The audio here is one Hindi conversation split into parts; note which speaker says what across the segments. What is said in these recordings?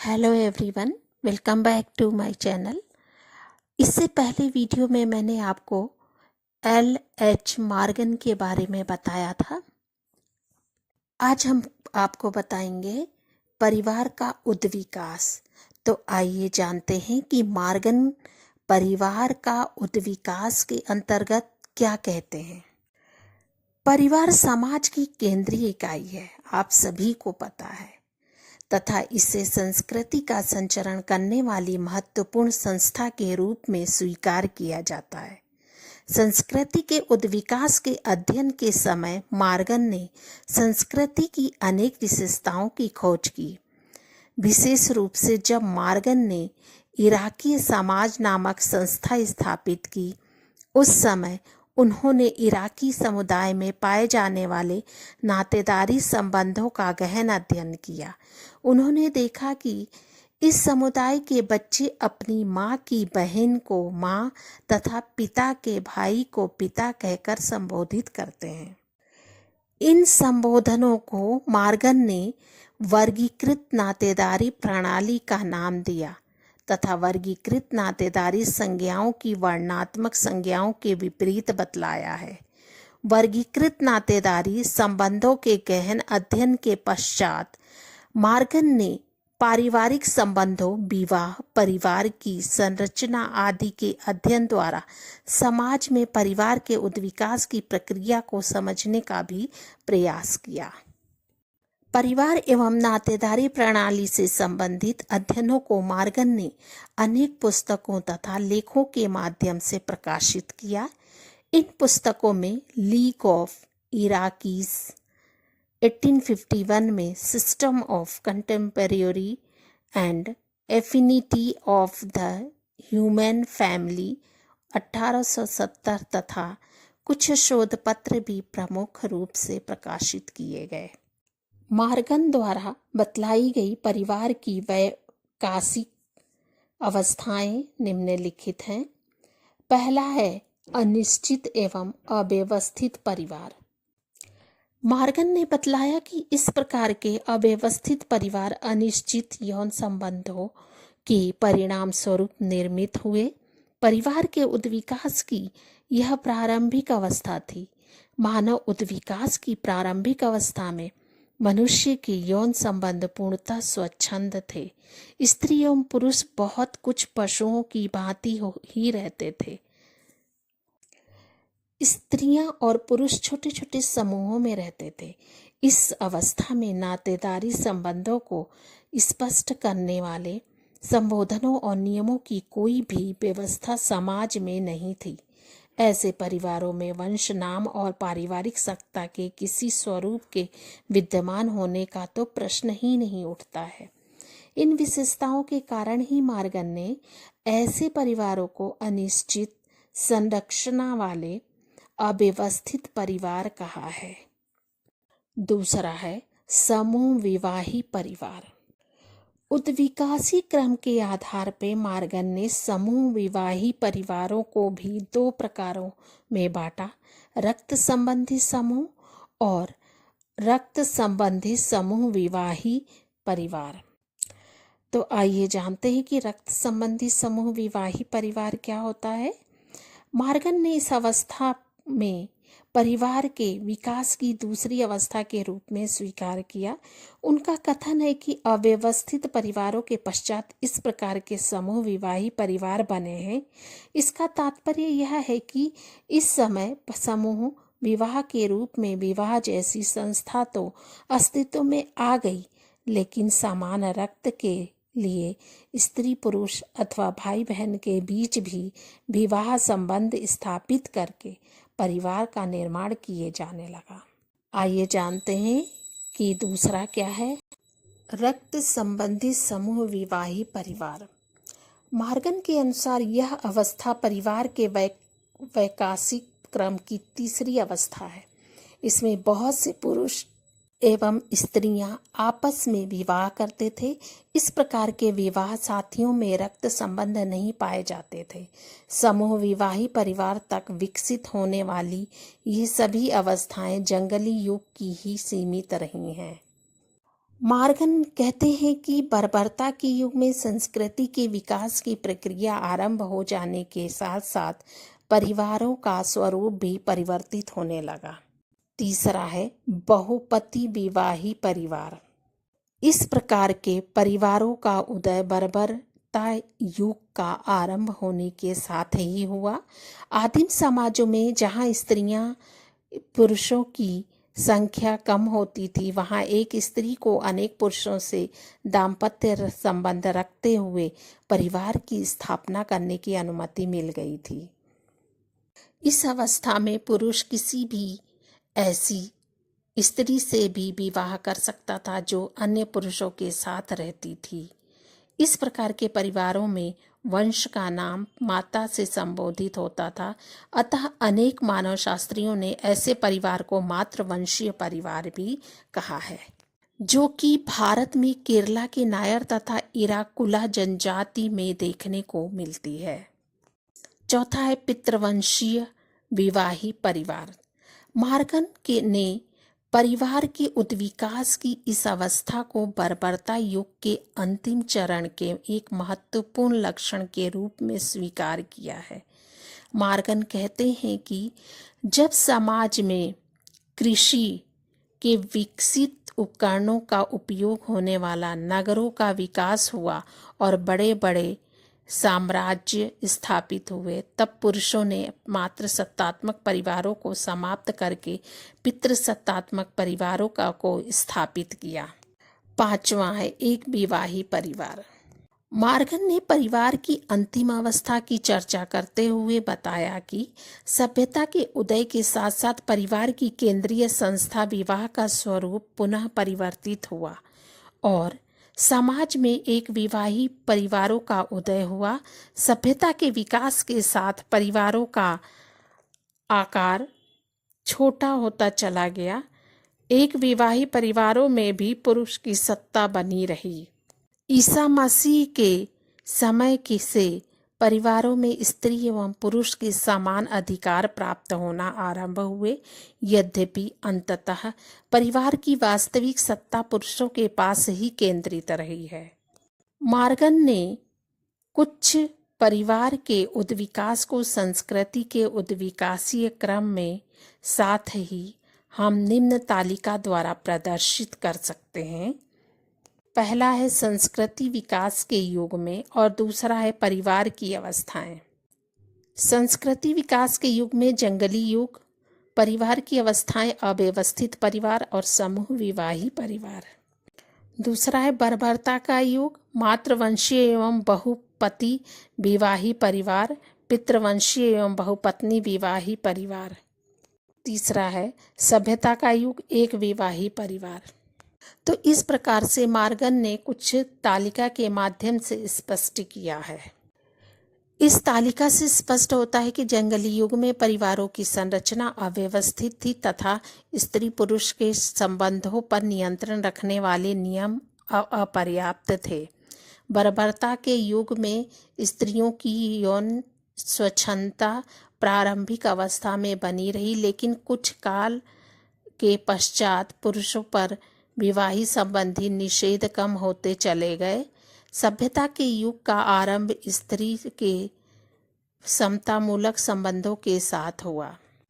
Speaker 1: Hello everyone, welcome back to my channel. इससे पहले वीडियो में मैंने आपको L.H. मॉर्गन के बारे में बताया था। आज हम आपको बताएंगे परिवार का उद्विकास। तो आइए जानते हैं कि मॉर्गन परिवार का उद्विकास के अंतर्गत क्या कहते हैं। परिवार समाज की केंद्रीय इकाई है, आप सभी को पता है, तथा इसे संस्कृति का संचरण करने वाली महत्वपूर्ण संस्था के रूप में स्वीकार किया जाता है। संस्कृति के उद्विकास के अध्ययन के समय मॉर्गन ने संस्कृति की अनेक विशेषताओं की खोज की। विशेष रूप से जब मॉर्गन ने इराकी समाज नामक संस्था स्थापित की, उस समय उन्होंने इराकी समुदाय में पाए जाने वाले नातेदारी संबंधों का गहन अध्ययन किया। उन्होंने देखा कि इस समुदाय के बच्चे अपनी माँ की बहन को माँ तथा पिता के भाई को पिता कहकर संबोधित करते हैं। इन संबोधनों को मॉर्गन ने वर्गीकृत नातेदारी प्रणाली का नाम दिया तथा वर्गीकृत नातेदारी संज्ञाओं की वर्णनात्मक संज्ञाओं के विपरीत बतलाया है। वर्गीकृत नातेदारी संबंधों के गहन अध्ययन के पश्चात मॉर्गन ने पारिवारिक संबंधों, विवाह, परिवार की संरचना आदि के अध्ययन द्वारा समाज में परिवार के उद्विकास की प्रक्रिया को समझने का भी प्रयास किया। परिवार एवं नातेदारी प्रणाली से संबंधित अध्ययनों को मॉर्गन ने अनेक पुस्तकों तथा लेखों के माध्यम से प्रकाशित किया। इन पुस्तकों में लीग ऑफ इराकीज 1851 में, system of contemporary and affinity of the human family 1870 तथा कुछ शोध पत्र भी प्रमुख रूप से प्रकाशित किए गए। मॉर्गन द्वारा बतलाई गई परिवार की वैकासिक अवस्थाएं निम्नलिखित हैं। पहला है अनिश्चित एवं अव्यवस्थित परिवार। मॉर्गन ने बतलाया कि इस प्रकार के अव्यवस्थित परिवार अनिश्चित यौन संबंधों के परिणाम स्वरूप निर्मित हुए। परिवार के उद्विकास की यह प्रारंभिक अवस्था थी। मानव उद्विकास की प्रारंभिक अवस्था में मनुष्य के यौन संबंध पूर्णतः स्वच्छंद थे। स्त्री एवं पुरुष बहुत कुछ पशुओं की भांति ही रहते थे। स्त्रियां और पुरुष छोटे छोटे समूहों में रहते थे। इस अवस्था में नातेदारी संबंधों को स्पष्ट करने वाले संबोधनों और नियमों की कोई भी व्यवस्था समाज में नहीं थी। ऐसे परिवारों में वंश, नाम और पारिवारिक सत्ता के किसी स्वरूप के विद्यमान होने का तो प्रश्न ही नहीं उठता है। इन विशेषताओं के कारण ही मॉर्गन ने ऐसे परिवारों को अनिश्चित संरचना वाले अव्यवस्थित परिवार कहा है। दूसरा है समूह विवाही परिवार। उद्विकासी क्रम के आधार पर मॉर्गन ने समूह विवाही परिवारों को भी दो प्रकारों में बांटा, रक्त संबंधी समूह और रक्त संबंधी समूह विवाही परिवार। तो आइए जानते हैं कि रक्त संबंधी समूह विवाही परिवार क्या होता है। मॉर्गन ने इस अवस्था में परिवार के विकास की दूसरी अवस्था के रूप में स्वीकार किया। उनका कथन है कि अव्यवस्थित परिवारों के पश्चात इस प्रकार के समूह विवाही परिवार बने हैं। इसका तात्पर्य यह है कि इस समय समूह विवाह के रूप में विवाह जैसी संस्था तो अस्तित्व में आ गई, लेकिन समान रक्त के लिए स्त्री पुरुष अथवा भाई बहन के बीच भी विवाह संबंध स्थापित करके परिवार का निर्माण किए जाने लगा। आइए जानते हैं कि दूसरा क्या है, रक्त संबंधी समूह विवाही परिवार। मॉर्गन के अनुसार यह अवस्था परिवार के वैकासिक क्रम की तीसरी अवस्था है। इसमें बहुत से पुरुष एवं स्त्रियां आपस में विवाह करते थे। इस प्रकार के विवाह साथियों में रक्त संबंध नहीं पाए जाते थे। समूह विवाही परिवार तक विकसित होने वाली ये सभी अवस्थाएं जंगली युग की ही सीमित रही हैं। मार्गन कहते हैं कि बर्बरता के युग में संस्कृति के विकास की प्रक्रिया आरंभ हो जाने के साथ साथ परिवारों का स्वरूप भी परिवर्तित होने लगा। तीसरा है बहुपति विवाही परिवार। इस प्रकार के परिवारों का उदय बर्बरता युग का आरंभ होने के साथ ही हुआ। आदिम समाजों में जहाँ स्त्रियां पुरुषों की संख्या कम होती थी, वहाँ एक स्त्री को अनेक पुरुषों से दाम्पत्य संबंध रखते हुए परिवार की स्थापना करने की अनुमति मिल गई थी। इस अवस्था में पुरुष किसी भी ऐसी स्त्री से भी विवाह कर सकता था जो अन्य पुरुषों के साथ रहती थी। इस प्रकार के परिवारों में वंश का नाम माता से संबोधित होता था। अतः अनेक मानव शास्त्रियों ने ऐसे परिवार को मातृवंशीय परिवार भी कहा है, जो कि भारत में केरला के नायर तथा इराकुला जनजाति में देखने को मिलती है। चौथा है पितृवंशीय विवाही परिवार। मार्गन ने परिवार के उद्विकास की इस अवस्था को बर्बरता युग के अंतिम चरण के एक महत्वपूर्ण लक्षण के रूप में स्वीकार किया है। मार्गन कहते हैं कि जब समाज में कृषि के विकसित उपकरणों का उपयोग होने वाला नगरों का विकास हुआ और बड़े बड़े साम्राज्य स्थापित हुए, तब पुरुषों ने मात्र सत्तात्मक परिवारों को समाप्त करके पितृसत्तात्मक परिवारों को स्थापित किया। पांचवा है एक विवाही परिवार। मार्गन ने परिवार की अंतिम अवस्था की चर्चा करते हुए बताया कि सभ्यता के उदय के साथ साथ परिवार की केंद्रीय संस्था विवाह का स्वरूप पुनः परिवर्तित हुआ और समाज में एक विवाही परिवारों का उदय हुआ। सभ्यता के विकास के साथ परिवारों का आकार छोटा होता चला गया। एक विवाही परिवारों में भी पुरुष की सत्ता बनी रही। ईसा मसीह के समय से परिवारों में स्त्री एवं पुरुष के समान अधिकार प्राप्त होना आरंभ हुए। यद्यपि अंततः परिवार की वास्तविक सत्ता पुरुषों के पास ही केंद्रित रही है। मार्गन ने कुछ परिवार के उद्विकास को संस्कृति के उद्विकासीय क्रम में साथ ही हम निम्न तालिका द्वारा प्रदर्शित कर सकते हैं। पहला है संस्कृति विकास के युग में और दूसरा है परिवार की अवस्थाएं। संस्कृति विकास के युग में जंगली युग, परिवार की अवस्थाएं अव्यवस्थित परिवार और समूह विवाही परिवार। दूसरा है बर्बरता का युग, मातृवंशीय एवं बहुपति विवाही परिवार, पितृवंशीय एवं बहुपत्नी विवाही परिवार। तीसरा है सभ्यता का युग, एक विवाही परिवार। तो इस प्रकार से मार्गन ने कुछ तालिका के माध्यम से स्पष्ट किया है। इस तालिका से स्पष्ट होता है कि जंगली युग में परिवारों की संरचना अव्यवस्थित थी तथा स्त्री पुरुष के संबंधों पर नियंत्रण रखने वाले नियम अपर्याप्त थे। बर्बरता के युग में स्त्रियों की यौन स्वच्छंदता प्रारंभिक अवस्था में बनी रही, लेकिन कुछ काल के पश्चात पुरुषों पर विवाही संबंधी निषेध कम होते चले गए। सभ्यता के युग का आरंभ स्त्री के समतामूलक संबंधों के साथ हुआ।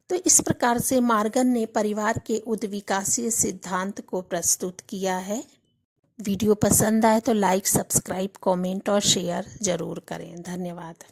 Speaker 1: तो इस प्रकार से मार्गन ने परिवार के उद्विकासीय सिद्धांत को प्रस्तुत किया है। वीडियो पसंद आए तो लाइक, सब्सक्राइब, कमेंट और शेयर जरूर करें। धन्यवाद।